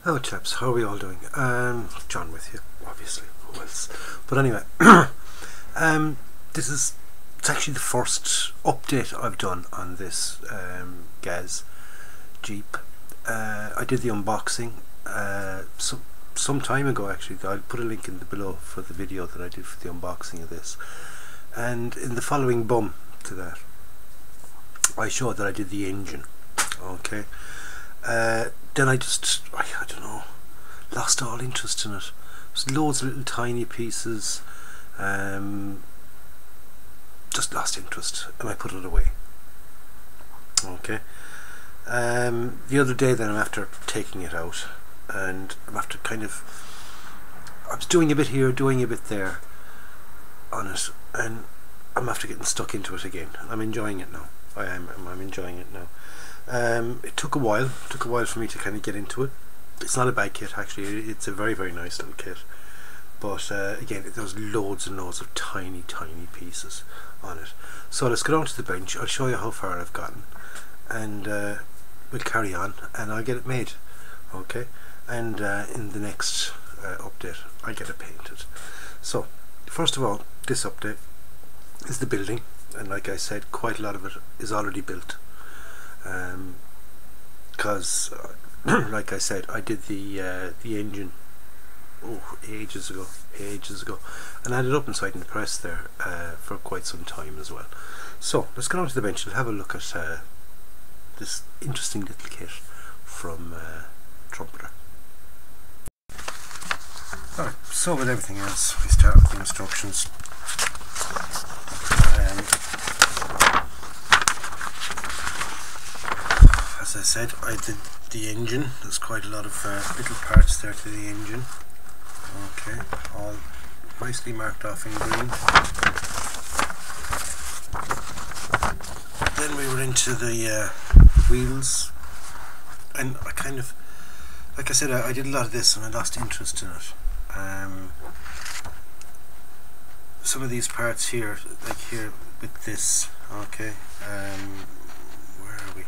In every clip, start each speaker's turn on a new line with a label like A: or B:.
A: Hello chaps, how are we all doing? John with you, obviously, who else? But anyway, it's actually the first update I've done on this GAZ Jeep. I did the unboxing some time ago actually. I'll put a link in the below for the video that I did for the unboxing of this. And in the following bum to that, I showed that I did the engine. Okay. Then I don't know, lost all interest in it. There's loads of little tiny pieces, just lost interest, and I put it away. Okay. The other day then I'm after taking it out, and I'm after I was doing a bit here, doing a bit there on it, and I'm after getting stuck into it again. I'm enjoying it now. I'm enjoying it now. It took a while for me to kind of get into it. It's not a bad kit actually, it's a very, very nice little kit, but again, there's loads and loads of tiny pieces on it. So let's go down to the bench. I'll show you how far I've gotten, and we'll carry on and I'll get it made. Okay, and in the next update I'll get it painted. So first of all, this update is the building, and like I said, quite a lot of it is already built. Because like I said, I did the engine ages ago, and I had it up inside in the press there for quite some time as well. So let's go on to the bench and have a look at this interesting little kit from Trumpeter. Alright, so with everything else, we start with the instructions. As I said, I did the engine. There's quite a lot of little parts there to the engine. Okay, all nicely marked off in green. Then we were into the wheels, and I kind of, like I said, I did a lot of this and I lost interest in it. Some of these parts here, like here with this, okay, where are we?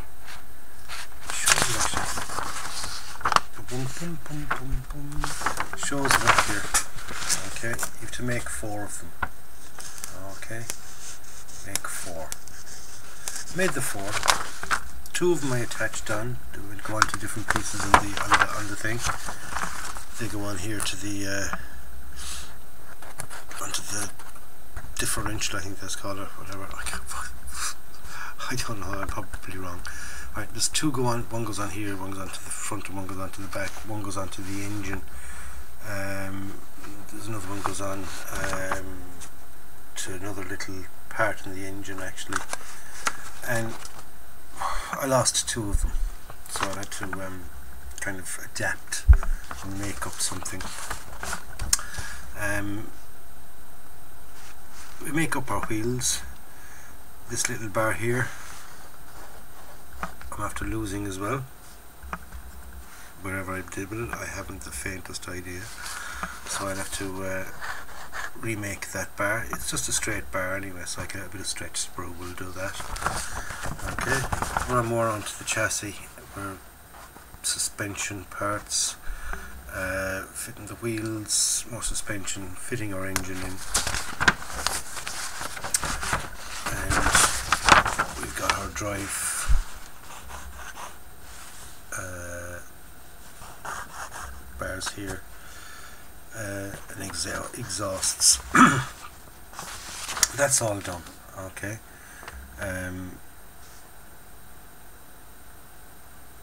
A: Shows it up here. Okay, you have to make 4 of them. Okay, make 4. Made the 4. 2 of them I attached on. They will go on to different pieces on the thing. They go on here to the onto the differential, I think that's called, or whatever. I don't know. I'm probably wrong. Right, there's 2 go on. One goes on here, one goes on to the front, and one goes on to the back. One goes on to the engine. There's another one goes on to another little part in the engine actually, and I lost 2 of them, so I had to kind of adapt and make up something. We make up our wheels. This little bar here I'm after losing as well. Wherever I did with it, I haven't the faintest idea, so I'll have to remake that bar. It's just a straight bar anyway, so I get a bit of stretch sprue will do that. Okay, we're more onto the chassis, where suspension parts, fitting the wheels, more suspension, fitting our engine in, and we've got our drive bars here, and exhausts. That's all done. Okay,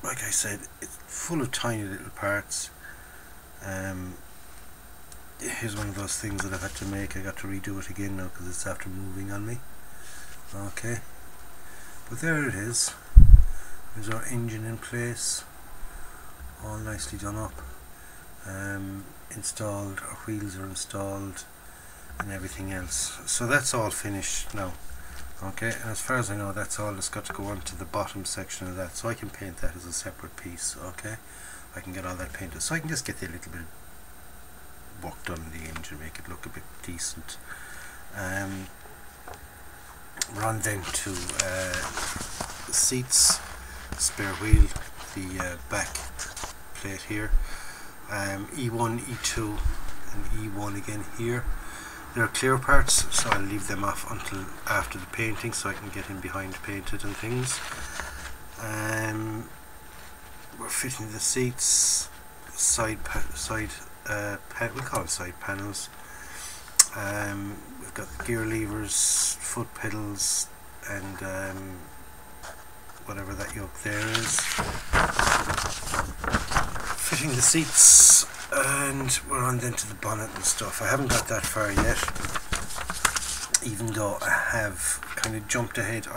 A: like I said, it's full of tiny little parts. Here's one of those things that I've had to make. I got to redo it again now because it's after moving on me. Okay, but there it is. There's our engine in place, all nicely done up. Installed, our wheels are installed, and everything else. So that's all finished now. Okay, and as far as I know, that's all that's got to go on to the bottom section of that, so I can paint that as a separate piece. Okay, I can get all that painted, so I can just get the little bit of work done in the engine, make it look a bit decent. We're on then to the seats, spare wheel, the back plate here. E1, E2 and E1 again here. They're clear parts, so I'll leave them off until after the painting so I can get in behind painted and things. We're fitting the seats, we'll call them side panels. We've got the gear levers, foot pedals, and whatever that yoke there is. Fitting the seats, and we're on then to the bonnet and stuff. I haven't got that far yet, even though I have kind of jumped ahead.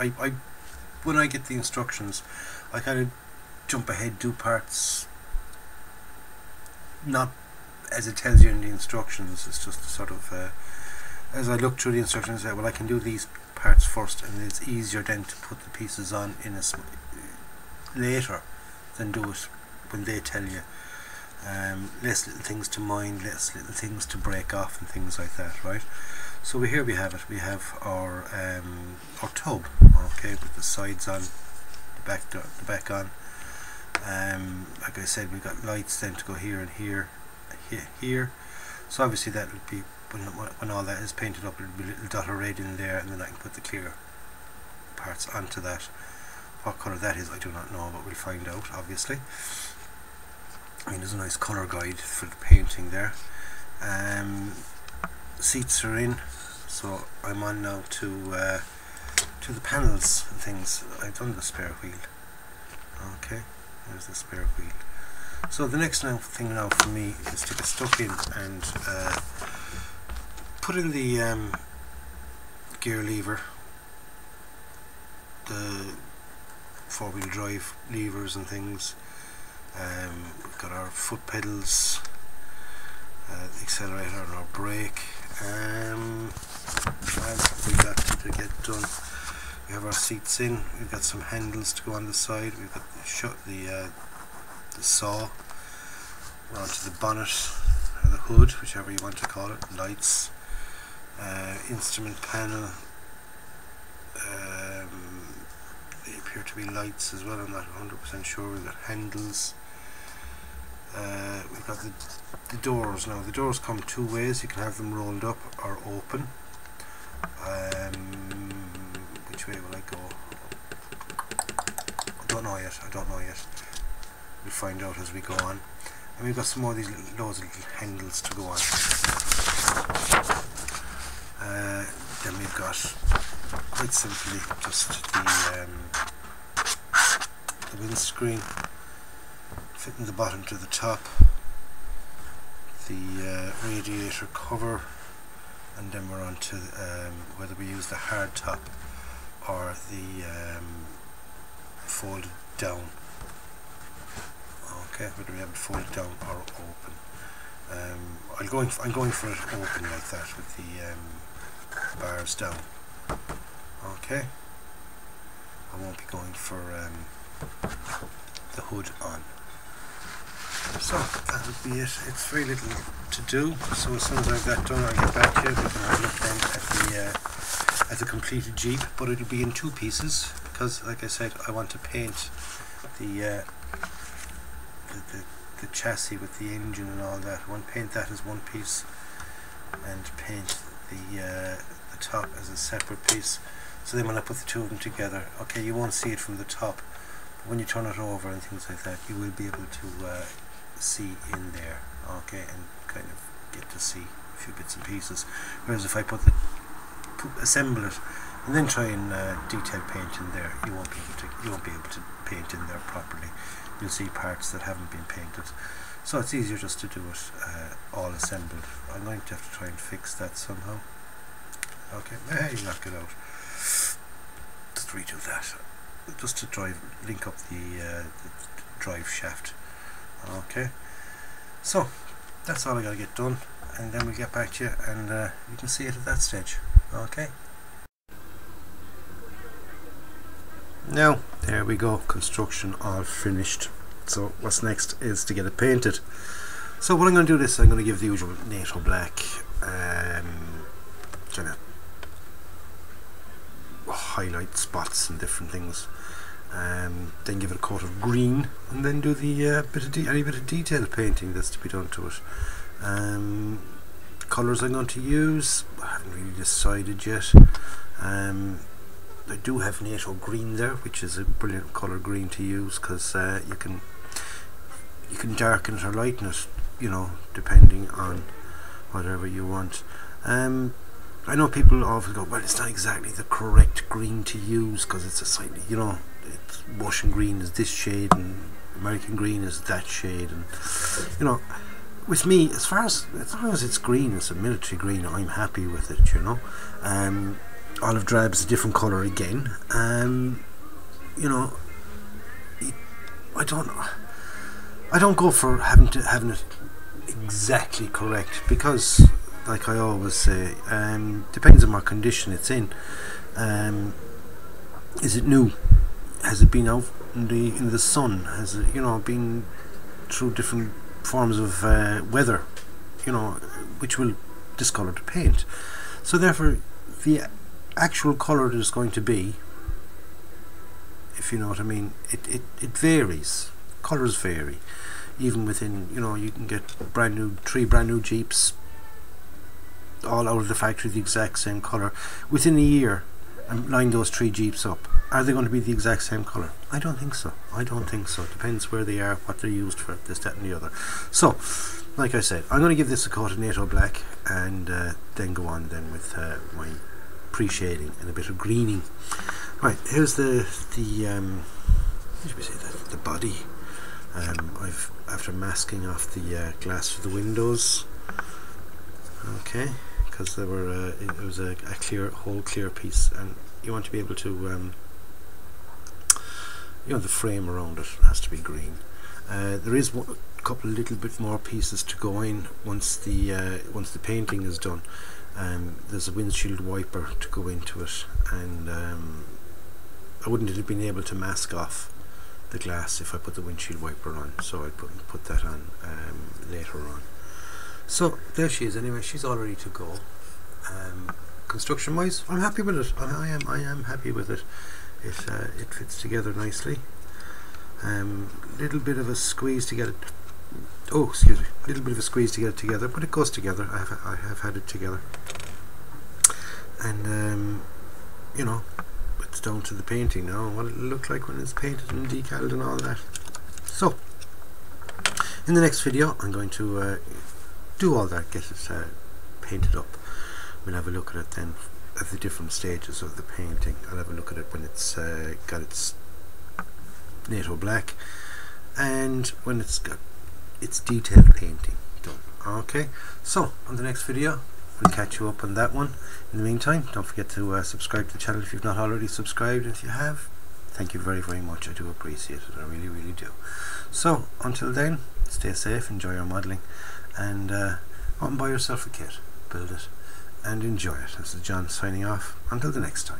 A: When I get the instructions, I kind of jump ahead, do parts not as it tells you in the instructions. It's just sort of as I look through the instructions, I say, well, I can do these parts first, and it's easier then to put the pieces on in a later than do it when they tell you. Less little things to mind, less little things to break off and things like that, right? So here we have it. We have our tub, okay, with the sides on, the back on. Like I said, we've got lights then to go here and here. So obviously that will be, when all that is painted up, it'll be a little dot of red in there, and then I can put the clear parts onto that. What colour that is, I do not know, but we'll find out, obviously. I mean, there's a nice colour guide for the painting there. Seats are in, so I'm on now to the panels and things. I've done the spare wheel. Okay, there's the spare wheel. So the next thing now for me is to get stuck in and put in the gear lever, the four-wheel drive levers and things. We've got our foot pedals, the accelerator and our brake. What we got to get done. We have our seats in. We've got some handles to go on the side. We've got the saw. We're onto the bonnet or the hood, whichever you want to call it. Lights, instrument panel. They appear to be lights as well. I'm not 100% sure. We've got handles. We've got the doors now. The doors come two ways. You can have them rolled up or open. Which way will I go? I don't know yet. We'll find out as we go on. And we've got some more of these loads of little handles to go on. Then we've got, quite simply, just the windscreen, fitting the bottom to the top, the radiator cover, and then we're on to whether we use the hard top or the folded down. Okay, whether we have it folded down or open. I'm going for it open like that with the bars down. Okay, I won't be going for the hood on. So that would be it. It's very little to do, so as soon as I've that done, I'll get back to you. We can have a look then at the completed Jeep, but it'll be in two pieces because, like I said, I want to paint the chassis with the engine and all that. I want to paint that as one piece and paint the top as a separate piece. So then when I put the two of them together, okay, you won't see it from the top, but when you turn it over and things like that, you will be able to see in there, okay, and kind of get to see a few bits and pieces. Whereas if I assemble it and then try and detail paint in there, you won't be able to paint in there properly. You'll see parts that haven't been painted. So it's easier just to do it all assembled. I'm going to have to try and fix that somehow. Okay, you knock it out. Just redo that. Just to link up the drive shaft. Okay, so that's all I gotta get done, and then we'll get back to you and you can see it at that stage. Okay, now there we go, construction all finished. So what's next is to get it painted. So what I'm going to do is I'm going to give the usual NATO black kind of highlight spots and different things, then give it a coat of green, and then do the any bit of detail painting that's to be done to it. Colours I'm going to use, I haven't really decided yet. I do have NATO green there, which is a brilliant colour green to use, because you can darken it or lighten it, you know, depending on whatever you want. I know people often go, well, it's not exactly the correct green to use because it's a slightly, you know, it's Russian green is this shade and American green is that shade, and you know, with me, as long as it's green, it's a military green, I'm happy with it, you know. Olive drab is a different colour again. You know, I don't go for having it exactly correct, because like I always say, depends on what condition it's in. Is it new? Has it been out in the sun? Has it, you know, been through different forms of weather, you know, which will discolour the paint. So therefore the actual colour that is going to be, if you know what I mean, it varies. Colours vary. Even within, you know, you can get three brand new Jeeps all out of the factory the exact same colour. Within a year, and line those 3 Jeeps up, are they going to be the exact same colour? I don't think so. I don't think so. It depends where they are, what they're used for, this, that and the other. So, like I said, I'm going to give this a coat of NATO black, and then go on then with my pre-shading and a bit of greening. Right, here's the body. I've, after masking off the glass for the windows, okay, because there were it was a whole clear piece, and you want to be able to you know, the frame around it has to be green. There is a couple little bit more pieces to go in once the painting is done. There's a windshield wiper to go into it, and I wouldn't have been able to mask off the glass if I put the windshield wiper on, so I put that on later on. So there she is. Anyway, she's all ready to go. Construction wise, I'm happy with it. I am happy with it. It fits together nicely. Little bit of a squeeze to get it. Oh, excuse me. Little bit of a squeeze to get it together, but it goes together. I have had it together, and you know, it's down to the painting now, what it'll look like when it's painted and decaled and all that. So in the next video I'm going to do all that, get it painted up. We'll have a look at it then at the different stages of the painting. I'll have a look at it when it's got its NATO black, and when it's got its detailed painting done. Okay, so on the next video we'll catch you up on that one. In the meantime, don't forget to subscribe to the channel if you've not already subscribed. If you have, thank you very, very much. I do appreciate it. I really, really do. So until then, stay safe, enjoy your modelling, and go and buy yourself a kit, build it, and enjoy it. This is John signing off. Until the next time.